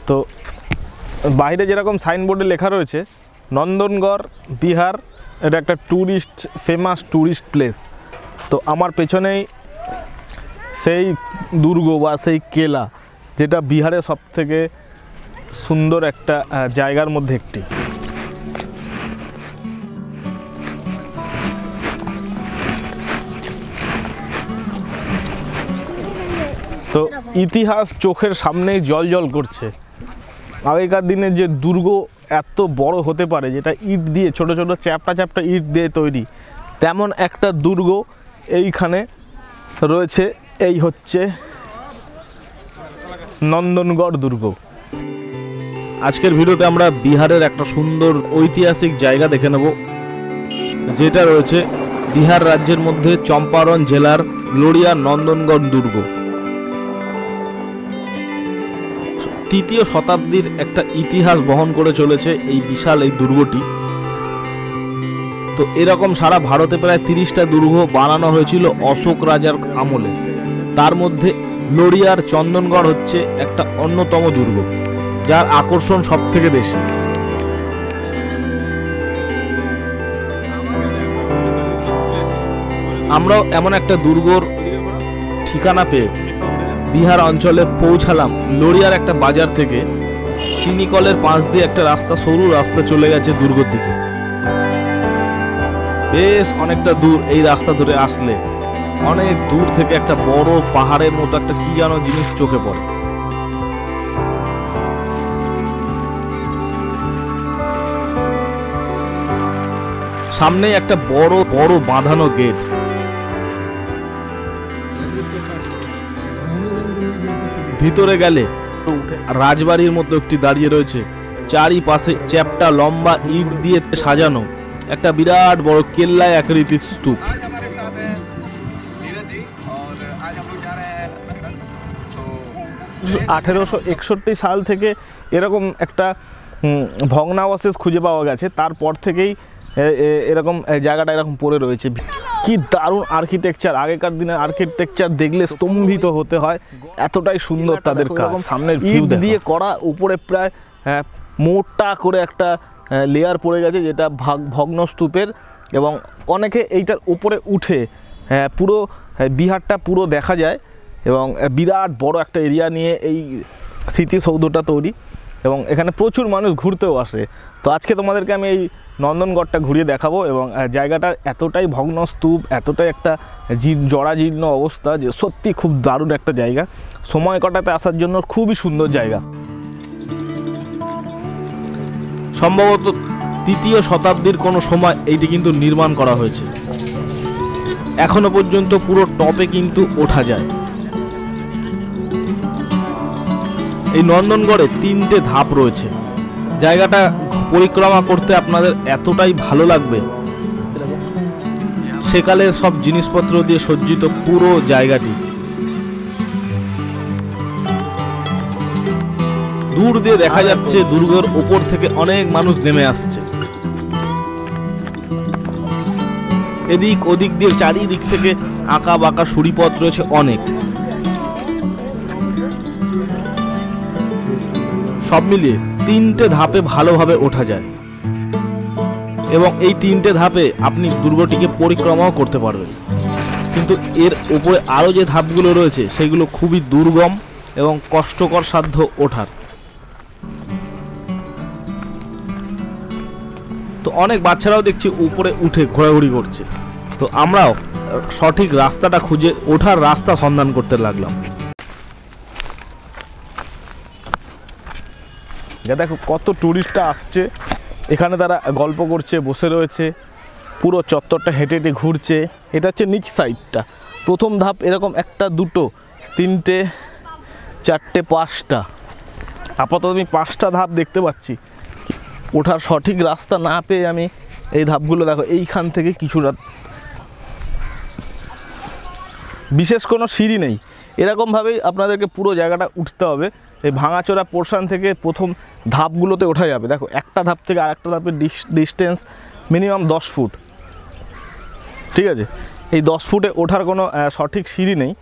তো বাইরে যেরকম সাইনবোর্ডে লেখা রয়েছে নন্দনগড় বিহার, এটা একটা ট্যুরিস্ট ফেমাস ট্যুরিস্ট প্লেস। তো আমার পেছনেই সেই দুর্গ বা সেই কেলা, যেটা বিহারের সবথেকে সুন্দর একটা জায়গার মধ্যে একটি। তো ইতিহাস চোখের সামনেই জল করছে। আগেকার দিনে যে দুর্গ এত বড় হতে পারে, যেটা ইট দিয়ে ছোট ছোট চ্যাপ্টা ইট দিয়ে তৈরি, তেমন একটা দুর্গ এইখানে রয়েছে। এই হচ্ছে নন্দনগড় দুর্গ। আজকের ভিডিওতে আমরা বিহারের একটা সুন্দর ঐতিহাসিক জায়গা দেখে নেব, যেটা রয়েছে বিহার রাজ্যের মধ্যে চম্পারণ জেলার লোরিয়া নন্দনগড় দুর্গ। তৃতীয় শতাব্দীর একটা ইতিহাস বহন করে চলেছে এই বিশাল এই দুর্গটি। তো এরকম সারা ভারতে প্রায় 30টা দুর্গ বানানো হয়েছিল অশোক রাজার আমলে। তার মধ্যে লোরিয়ার চন্দনগড় হচ্ছে একটা অন্যতম দুর্গ, যার আকর্ষণ সব থেকে বেশি। আমরাও এমন একটা দুর্গর ঠিকানা পেয়ে বিহার অঞ্চলে পৌঁছালাম। লোরিয়ার একটা বাজার থেকে চিনিকলের পাশ দিয়ে একটা রাস্তা, সরু রাস্তা চলে গেছে দুর্গের দিকে। বেশ অনেকটা দূর এই রাস্তা ধরে আসলে অনেক দূর থেকে একটা বড় পাহাড়ের মতো একটা কি যেন জিনিস চোখে পড়ে। সামনে একটা বড় বড় বাঁধানো গেট। ভিতরে গেলে রাজবাড়ির মতো একটি দাঁড়িয়ে রয়েছে, চারিপাশে চ্যাপ্টা লম্বা ইট দিয়ে সাজানো একটা বিরাট বড় কেল্লায় আকৃতির স্তূপ। 1861 সাল থেকে এরকম একটা ভগ্নাবশেষ খুঁজে পাওয়া গেছে। তারপর থেকেই এরকম জায়গাটা এরকম পড়ে রয়েছে। কি দারুণ আর্কিটেকচার! আগেকার দিনের আর্কিটেকচার দেখলে স্তম্ভিত হতে হয়, এতটাই সুন্দর তাদের কাজ। সামনের ইট দিয়ে করা, উপরে প্রায় মোটা করে একটা লেয়ার পড়ে গেছে, যেটা ভগ্ন স্তূপের। এবং অনেকে এইটার উপরে উঠে পুরো বিহারটা পুরো দেখা যায়। এবং বিরাট বড় একটা এরিয়া নিয়ে এই স্মৃতিসৌধটা তৈরি, এবং এখানে প্রচুর মানুষ ঘুরতেও আসে। তো আজকে তোমাদেরকে আমি এই নন্দনগড়টা ঘুরিয়ে দেখাবো। এবং জায়গাটা এতটাই ভগ্ন স্তূপ, এতটাই একটা জরাজীর্ণ অবস্থা, যে সত্যি খুব দারুণ একটা জায়গা। সময় কাটাতে আসার জন্য খুবই সুন্দর জায়গা। সম্ভবত 3য় শতাব্দীর কোনো সময় এইটি কিন্তু নির্মাণ করা হয়েছে। এখনো পর্যন্ত পুরো টপে কিন্তু ওঠা যায়। এই নন্দনগড়ে 3টে ধাপ রয়েছে। জায়গাটা পরিক্রমা করতে আপনাদের এতটাই ভালো লাগবে। সেকালের সব জিনিসপত্র দিয়ে সজ্জিত পুরো জায়গাটি। দূর দিয়ে দেখা যাচ্ছে দুর্গের ওপর থেকে অনেক মানুষ নেমে আসছে। এদিক ওদিক দিয়ে চারিদিক থেকে আঁকা বাঁকা সুড়িপথ রয়েছে অনেক। সব মিলিয়ে 3টে ধাপে ভালোভাবে ওঠা যায়, এবং এই 3টে ধাপে আপনি দুর্গটিকে পরিক্রমাও করতে পারবেন। কিন্তু এর উপরে আরও যে ধাপগুলো রয়েছে সেগুলো খুবই দুর্গম এবং কষ্টকর সাধ্য ওঠার। তো অনেক বাচ্চারাও দেখছি উপরে উঠে ঘোরাঘুরি করছে। তো আমরাও সঠিক রাস্তাটা খুঁজে ওঠার রাস্তা সন্ধান করতে লাগলাম। দেখো কত টুরিস্টরা আসছে এখানে, তারা গল্প করছে, বসে রয়েছে, পুরো চত্বরটা হেঁটে হেঁটে ঘুরছে। এটা হচ্ছে নিচ সাইডটা। প্রথম ধাপ এরকম 1, 2, 3, 4, 5টা। আপাতত আমি 5টা ধাপ দেখতে পাচ্ছি। ওঠার সঠিক রাস্তা না পেয়ে আমি এই ধাপগুলো, দেখো এইখান থেকে কিছুটা, বিশেষ কোনো সিঁড়ি নেই, এরকমভাবেই আপনাদেরকে পুরো জায়গাটা উঠতে হবে। এই ভাঙাচোরা পোর্শন থেকে প্রথম ধাপগুলোতে ওঠা যাবে। দেখো একটা ধাপ থেকে আরেকটা ধাপের ডিস্টেন্স মিনিমাম 10 ফুট। ঠিক আছে, এই 10 ফুটে ওঠার কোনো সঠিক সিঁড়ি নেই।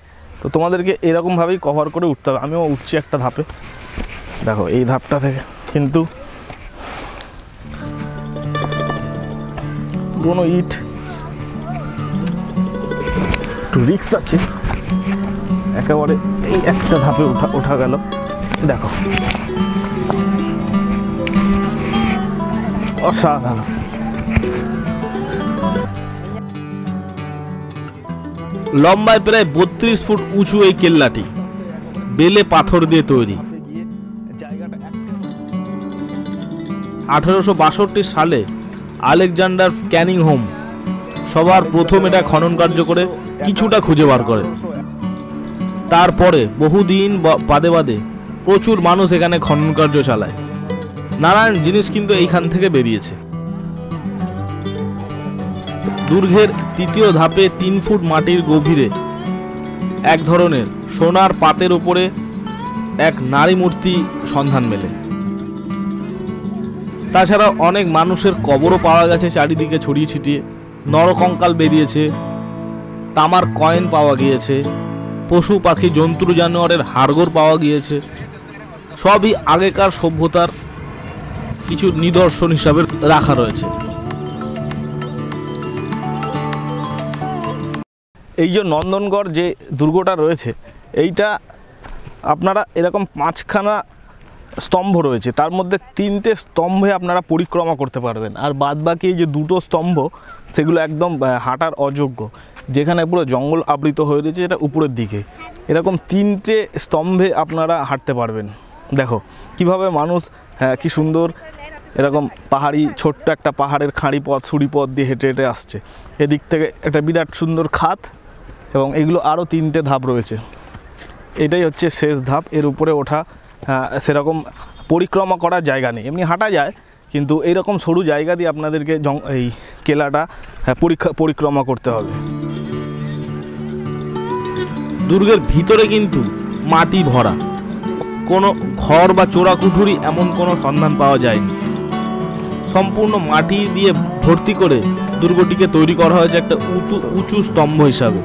তো তোমাদেরকে এরকমভাবেই কভার করে উঠতে হবে। আমিও উঠছি একটা ধাপে, দেখো এই ধাপটা থেকে, কিন্তু কোনো ইট একটু রিক্স আছে, একেবারে এই একটা ধাপে ওঠা গেল। দেখো অসাধারণ। লম্বায় প্রায় 32 ফুট উঁচু এই কেল্লাটি বেলে পাথর দিয়ে তৈরি। 1862 সালে আলেকজান্ডার ক্যানিংহোম সবার প্রথম এটা খনন কার্য করে কিছুটা খুঁজে বার করে। তারপরে বহুদিন বাদে বাদে প্রচুর মানুষ এখানে খনন কার্য চালায়। নানান জিনিস কিন্তু এইখান থেকে বেরিয়েছে। দুর্গের তৃতীয় ধাপে 3 ফুট মাটির গভীরে এক ধরনের সোনার পাতের উপরে এক নারী মূর্তি সন্ধান মেলে। তাছাড়া অনেক মানুষের কবরও পাওয়া গেছে চারিদিকে ছড়িয়ে ছিটিয়ে। নরকঙ্কাল বেরিয়েছে, তামার কয়েন পাওয়া গিয়েছে, পশু পাখি জন্তু জানোয়ারের হাড়গোড় পাওয়া গিয়েছে। সবই আগেকার সভ্যতার কিছু নিদর্শন হিসাবে রাখা রয়েছে। এই যে নন্দনগড় যে দুর্গটা রয়েছে, এইটা আপনারা এরকম 5খানা স্তম্ভ রয়েছে, তার মধ্যে 3টে স্তম্ভে আপনারা পরিক্রমা করতে পারবেন। আর বাদবাকি এই যে 2টো স্তম্ভ, সেগুলো একদম হাঁটার অযোগ্য, যেখানে পুরো জঙ্গল আবৃত হয়ে রয়েছে, এটা উপরের দিকে। এরকম 3টে স্তম্ভে আপনারা হাঁটতে পারবেন। দেখো কিভাবে মানুষ কি সুন্দর এরকম পাহাড়ি ছোট্ট একটা পাহাড়ের খাঁড়ি পথ সুড়ি পথ দিয়ে হেঁটে হেঁটে আসছে। এদিক থেকে একটা বিরাট সুন্দর খাত, এবং এগুলো আরও 3টে ধাপ রয়েছে। এটাই হচ্ছে শেষ ধাপ। এর উপরে ওঠা সেরকম পরিক্রমা করার জায়গা নেই, এমনি হাঁটা যায়, কিন্তু এইরকম সরু জায়গা দিয়ে আপনাদেরকে এই কেলাটা পরিক্রমা করতে হবে। দুর্গের ভিতরে কিন্তু মাটি ভরা, কোনো ঘর বা চোরাকুঠুরি এমন কোনো সন্ধান পাওয়া যায়নি। সম্পূর্ণ মাটি দিয়ে ভর্তি করে দুর্গটিকে তৈরি করা হয়েছে একটা উঁচু স্তম্ভ হিসাবে।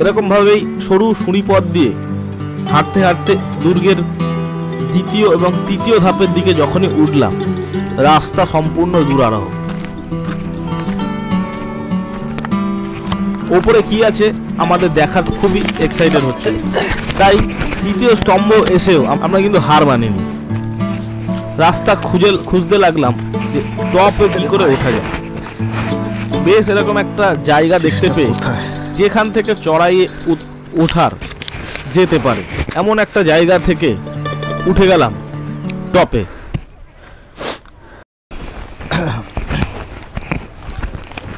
এরকম ভাবেই সরু সুড়িপথ দিয়ে হাঁটতে হাঁটতে দুর্গের দ্বিতীয় এবং তৃতীয় ধাপের দিকে যখনই উঠলাম, রাস্তা সম্পূর্ণ দুরারোহ। ওপরে কি আছে আমাদের দেখার খুবই এক্সাইটেড হচ্ছে, তাই দ্বিতীয় স্তম্ভ এসেও আমরা কিন্তু হার মানিনি। রাস্তা খুঁজতে লাগলাম যে টপে কি করে ওঠা যায়। বেশ এরকম একটা জায়গা দেখতে পেয়ে যেখান থেকে চড়াইয়ে ওঠার যেতে পারে এমন একটা জায়গা থেকে উঠে গেলাম টপে।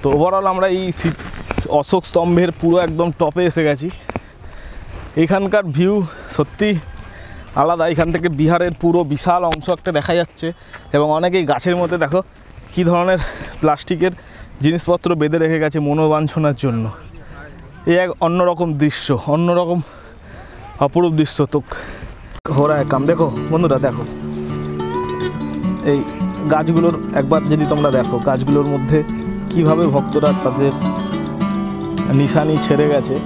তো ওভারঅল আমরা এই অশোক স্তম্ভের পুরো একদম টপে এসে গেছি। এখানকার ভিউ সত্যি আলাদা। এখান থেকে বিহারের পুরো বিশাল অংশ একটা দেখা যাচ্ছে, এবং অনেকেই গাছের মধ্যে দেখো কী ধরনের প্লাস্টিকের জিনিসপত্র বেঁধে রেখে গেছে মনোবাঞ্ছনার জন্য। এই এক অন্যরকম দৃশ্য, অন্যরকম অপরূপ দৃশ্য। তো ঘোরা এক কাম। দেখো বন্ধুরা, দেখো এই গাছগুলোর একবার যদি তোমরা দেখো, গাছগুলোর মধ্যে কিভাবে ভক্তরা তাদের নিশানি ছেড়ে গেছে।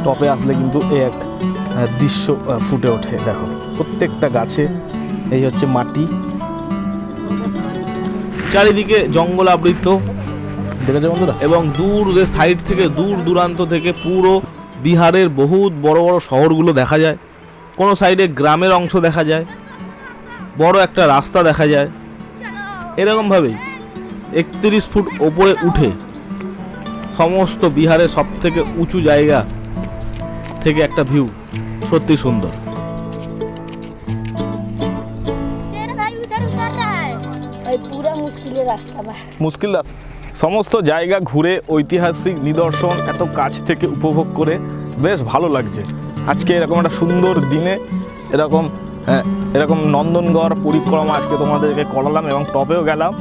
টপে আসলে কিন্তু এই এক দৃশ্য ফুটে ওঠে। দেখো প্রত্যেকটা গাছে এই হচ্ছে মাটি, চারিদিকে জঙ্গল আবৃত, দেখেছো বন্ধুরা, এবং দূর সাইড থেকে দূর দূরান্ত থেকে পুরো বিহারের বহুত বড় বড় শহরগুলো দেখা যায়। কোনো সাইডে গ্রামের অংশ দেখা যায়, বড় একটা রাস্তা দেখা যায়। এরকমভাবেই 31 ফুট ওপরে উঠে সমস্ত বিহারের সব থেকে উঁচু জায়গা থেকে একটা ভিউ সত্যি সুন্দর। মুশকিল রাস্তা। সমস্ত জায়গা ঘুরে ঐতিহাসিক নিদর্শন এত কাছ থেকে উপভোগ করে বেশ ভালো লাগছে। আজকে এরকম একটা সুন্দর দিনে এরকম নন্দনগড় পরিক্রমা আজকে তোমাদেরকে করালাম, এবং টপেও গেলাম।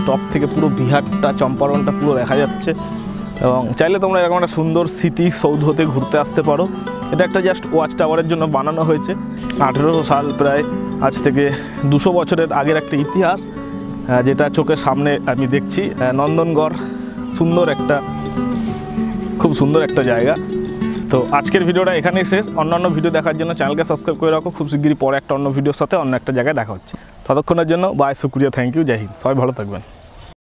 টপ থেকে পুরো বিহারটা, চম্পারণটা পুরো দেখা যাচ্ছে। এবং চাইলে তোমরা এরকম একটা সুন্দর স্মৃতিসৌধতে ঘুরতে আসতে পারো। এটা একটা জাস্ট ওয়াচ টাওয়ারের জন্য বানানো হয়েছে। 1800 সাল, প্রায় আজ থেকে 200 বছরের আগের একটা ইতিহাস, যেটা চোখের সামনে আমি দেখছি। নন্দনগড় সুন্দর একটা খুব সুন্দর একটা জায়গা। তো আজকের ভিডিওটা এখানেই শেষ। অন্যান্য ভিডিও দেখার জন্য চ্যানেলকে সাবস্ক্রাইব করে রাখো। খুব শিগগিরই পরে একটা অন্য ভিডিওর সাথে অন্য একটা জায়গায় দেখা হচ্ছে। ততক্ষণের জন্য বাই, শুক্রিয়া, থ্যাংক ইউ, জয় হিন্দ। সবাই ভালো থাকবেন।